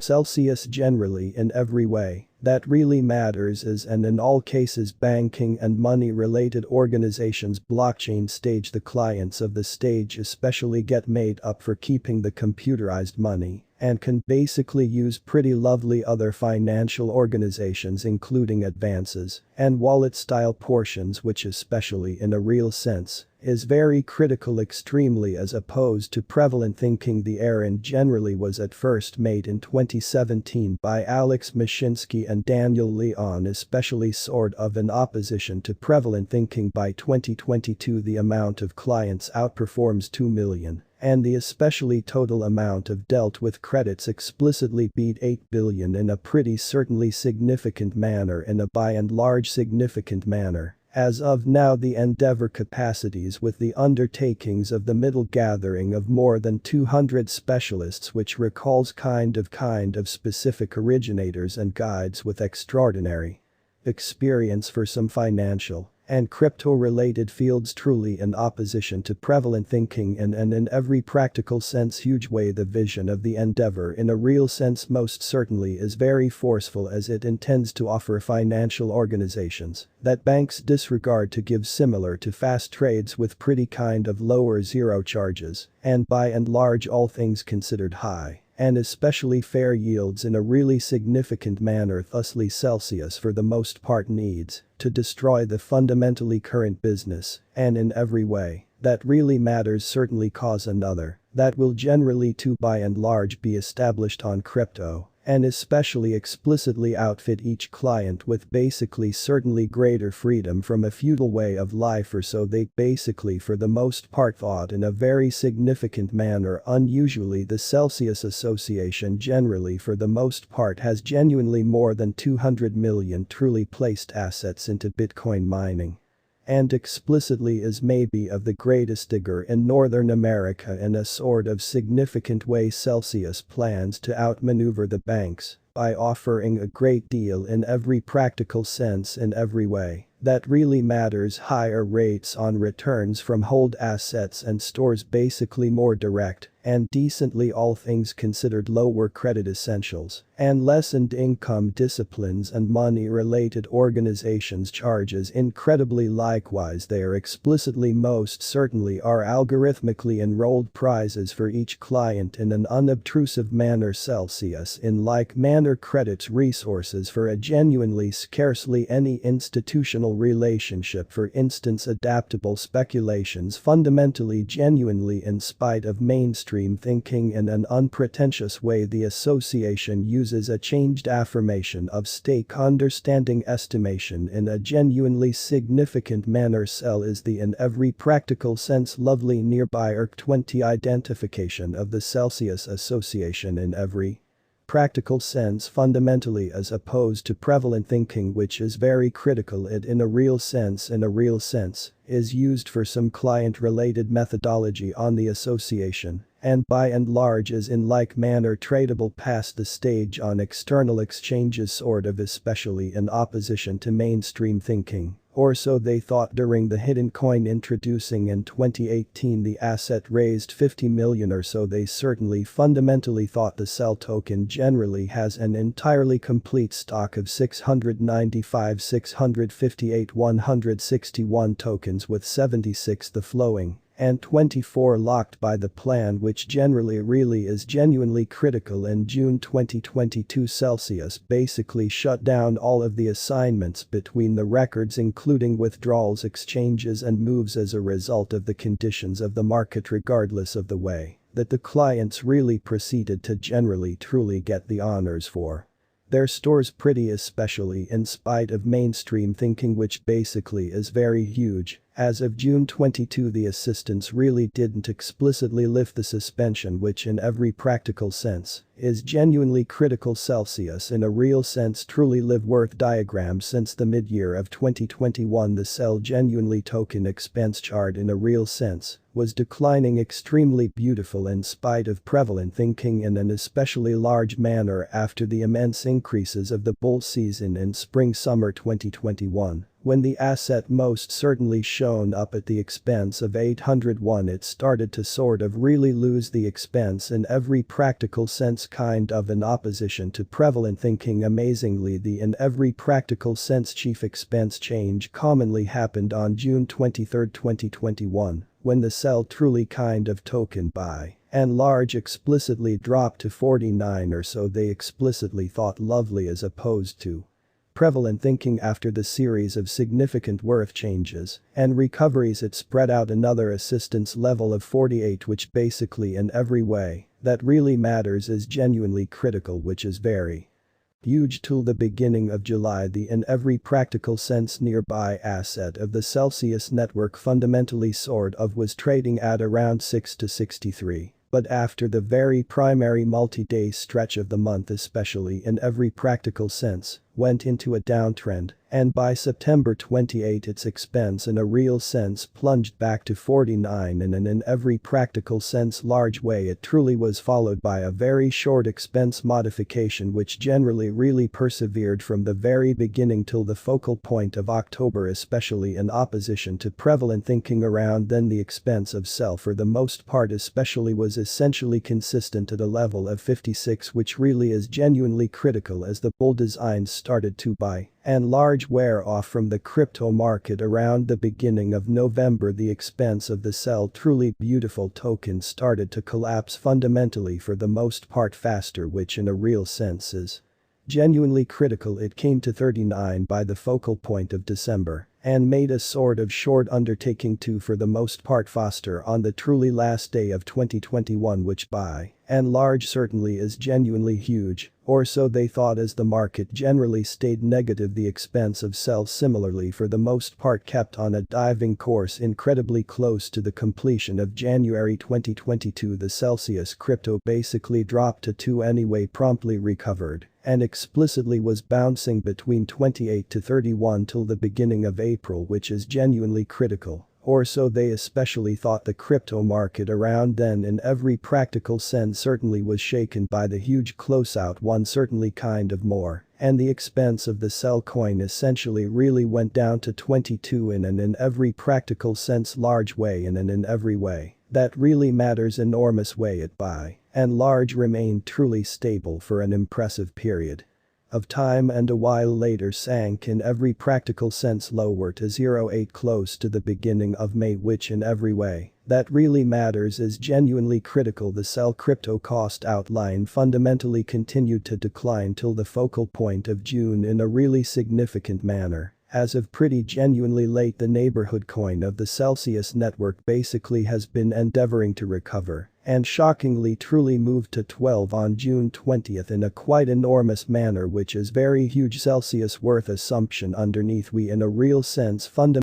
Celsius generally in every way that really matters is, and in all cases banking and money-related organizations blockchain stage, the clients of the stage especially get made up for keeping the computerized money and can basically use pretty lovely other financial organizations including advances and wallet-style portions, which especially in a real sense is very critical extremely as opposed to prevalent thinking. The errand generally was at first made in 2017 by Alex Mashinsky and Daniel Leon, especially sort of in opposition to prevalent thinking. By 2022 the amount of clients outperforms 2 million. And the especially total amount of dealt with credits explicitly beat 8 billion in a pretty certainly significant manner, in a by and large significant manner. As of now the endeavor capacities with the undertakings of the middle gathering of more than 200 specialists, which recalls kind of specific originators and guides with extraordinary experience for some financial and crypto-related fields, truly in opposition to prevalent thinking and in every practical sense huge way. The vision of the endeavor in a real sense most certainly is very forceful, as it intends to offer financial organizations that banks disregard to give, similar to fast trades with pretty lower zero charges and by and large all things considered high and especially fair yields in a really significant manner. Thusly Celsius for the most part needs to destroy the fundamentally current business and in every way that really matters certainly cause another that will generally to by and large be established on crypto and especially explicitly outfit each client with basically certainly greater freedom from a feudal way of life, or so they basically for the most part thought in a very significant manner. Unusually the Celsius Association generally for the most part has genuinely more than 200 million truly placed assets into Bitcoin mining. And explicitly is maybe of the greatest digger in Northern America in a sort of significant way. Celsius plans to outmaneuver the banks by offering a great deal in every practical sense in every way that really matters: higher rates on returns from hold assets and stores, basically more direct and decently all things considered lower credit essentials and lessened income disciplines and money-related organizations charges incredibly. Likewise they are explicitly most certainly are algorithmically enrolled prizes for each client in an unobtrusive manner. Celsius in like manner credits resources for a genuinely scarcely any institutional relationship, for instance adaptable speculations, fundamentally genuinely in spite of mainstream thinking in an unpretentious way. The association uses a changed affirmation of stake understanding estimation in a genuinely significant manner. Cell is the in every practical sense lovely nearby ERC 20 identification of the Celsius Association in every practical sense fundamentally, as opposed to prevalent thinking, which is very critical. It in a real sense is used for some client-related methodology on the association and by and large is in like manner tradable past the stage on external exchanges, sort of especially in opposition to mainstream thinking. Or so they thought during the hidden coin introducing in 2018. The asset raised 50 million or so. They certainly fundamentally thought the Cell token generally has an entirely complete stock of 695, 658, 161 tokens, with 76 the flowing and 24 locked by the plan, which generally really is genuinely critical. In June 2022 Celsius basically shut down all of the assignments between the records, including withdrawals, exchanges and moves, as a result of the conditions of the market, regardless of the way that the clients really proceeded to generally truly get the honors for their stores, pretty especially in spite of mainstream thinking, which basically is very huge. As of June 22 the assistants really didn't explicitly lift the suspension, which in every practical sense is genuinely critical. Celsius in a real sense truly live worth diagram. Since the mid-year of 2021 the Cell genuinely token expense chart in a real sense was declining extremely beautiful in spite of prevalent thinking in an especially large manner after the immense increases of the bull season in spring-summer 2021. When the asset most certainly shown up at the expense of 801, it started to sort of really lose the expense in every practical sense, kind of in opposition to prevalent thinking. Amazingly, the in every practical sense chief expense change commonly happened on June 23, 2021, when the sell truly kind of token by and large explicitly dropped to 49 or so. They explicitly thought lovely as opposed to prevalent thinking. After the series of significant worth changes and recoveries, it spread out another assistance level of 48, which basically in every way that really matters is genuinely critical, which is very huge. Till the beginning of July, the in every practical sense nearby asset of the Celsius network fundamentally sort of was trading at around 6 to 63. But after the very primary multi-day stretch of the month, especially in every practical sense, went into a downtrend, and by September 28 its expense in a real sense plunged back to 49 in an in every practical sense large way. It truly was followed by a very short expense modification which generally really persevered from the very beginning till the focal point of October, especially in opposition to prevalent thinking around then. The expense of sell for the most part especially was essentially consistent at a level of 56, which really is genuinely critical as the bull designs started to by and large wear off from the crypto market around the beginning of November. The expense of the sell truly beautiful token started to collapse fundamentally for the most part faster, which in a real sense is genuinely critical. It came to 39 by the focal point of December and made a sort of short undertaking to for the most part faster on the truly last day of 2021, which by and large certainly is genuinely huge, or so they thought, as the market generally stayed negative. The expense of sell similarly for the most part kept on a diving course incredibly close to the completion of January 2022. The Celsius crypto basically dropped to 2 anyway, promptly recovered and explicitly was bouncing between 28 to 31 till the beginning of April, which is genuinely critical. Or so they especially thought. The crypto market around then in every practical sense certainly was shaken by the huge closeout one, certainly kind of more, and the expense of the sell coin essentially really went down to 22 in an in every practical sense large way, and in every way that really matters enormous way. It by and large remained truly stable for an impressive period of time, and a while later sank in every practical sense lower to 0.8 close to the beginning of May, which in every way that really matters is genuinely critical. The sell crypto cost outline fundamentally continued to decline till the focal point of June in a really significant manner. As of pretty genuinely late, the neighborhood coin of the Celsius network basically has been endeavoring to recover and shockingly truly moved to 12 on June 20 in a quite enormous manner, which is very huge. Celsius worth assumption underneath we in a real sense fundamentally